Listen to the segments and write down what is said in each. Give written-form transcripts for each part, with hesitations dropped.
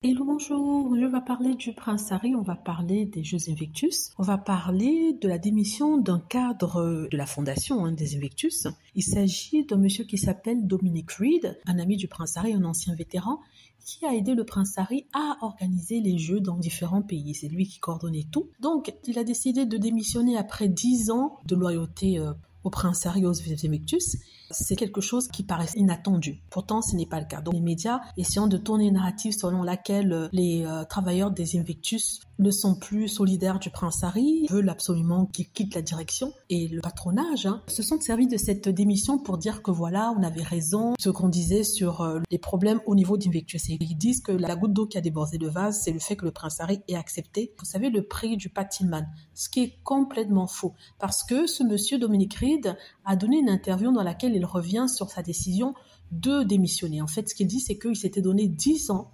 Hello, bonjour, je vais parler du prince Harry, on va parler des Jeux Invictus, on va parler de la démission d'un cadre de la fondation des Invictus. Il s'agit d'un monsieur qui s'appelle Dominic Reed, un ami du prince Harry, un ancien vétéran, qui a aidé le prince Harry à organiser les Jeux dans différents pays. C'est lui qui coordonnait tout. Donc, il a décidé de démissionner après 10 ans de loyauté au prince Harry aux Invictus. C'est quelque chose qui paraît inattendu. Pourtant, ce n'est pas le cas. Donc, les médias essayant de tourner une narrative selon laquelle les travailleurs des Invictus ne sont plus solidaires du prince Harry, veulent absolument qu'il quitte la direction. Et le patronage se sont servis de cette démission pour dire que voilà, on avait raison, ce qu'on disait sur les problèmes au niveau d'Invictus. Et ils disent que la goutte d'eau qui a débordé le vase, c'est le fait que le prince Harry ait accepté, vous savez, le prix du patrimoine, ce qui est complètement faux. Parce que ce monsieur Dominic Reed a donné une interview dans laquelle il revient sur sa décision de démissionner. En fait, ce qu'il dit, c'est qu'il s'était donné 10 ans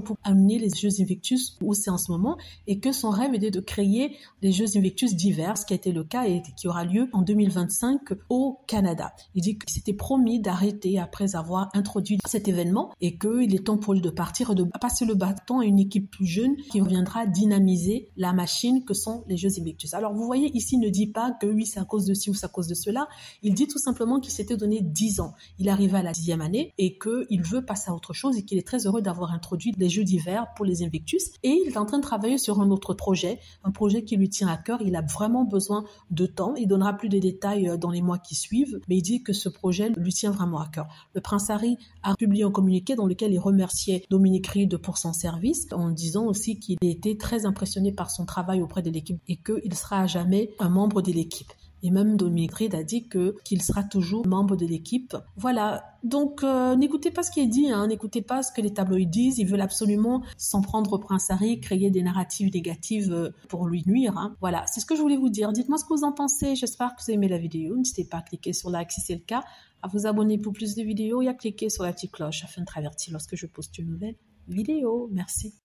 pour amener les Jeux Invictus où c'est en ce moment, et que son rêve était de créer les Jeux Invictus divers, ce qui a été le cas et qui aura lieu en 2025 au Canada. Il dit qu'il s'était promis d'arrêter après avoir introduit cet événement et qu'il est temps pour lui de partir et de passer le bâton à une équipe plus jeune qui reviendra dynamiser la machine que sont les Jeux Invictus. Alors, vous voyez, ici, il ne dit pas que oui, c'est à cause de ci ou c'est à cause de cela. Il dit tout simplement qu'il s'était donné 10 ans. Il arrivait à la 10e année et qu'il veut passer à autre chose et qu'il est très heureux d'avoir introduit les Jeux d'hiver pour les Invictus. Et il est en train de travailler sur un autre projet, un projet qui lui tient à cœur. Il a vraiment besoin de temps. Il donnera plus de détails dans les mois qui suivent, mais il dit que ce projet lui tient vraiment à cœur. Le prince Harry a publié un communiqué dans lequel il remerciait Dominic Reed pour son service, en disant aussi qu'il était très impressionné par son travail auprès de l'équipe et qu'il sera à jamais un membre de l'équipe. Et même Dominic Reed a dit qu'il sera toujours membre de l'équipe. Voilà. Donc, n'écoutez pas ce qui est dit, n'écoutez pas ce que les tabloïds disent. Ils veulent absolument s'en prendre au prince Harry, créer des narratives négatives pour lui nuire. Voilà, c'est ce que je voulais vous dire. Dites-moi ce que vous en pensez. J'espère que vous avez aimé la vidéo. N'hésitez pas à cliquer sur like si c'est le cas, à vous abonner pour plus de vidéos et à cliquer sur la petite cloche afin de être averti lorsque je poste une nouvelle vidéo. Merci.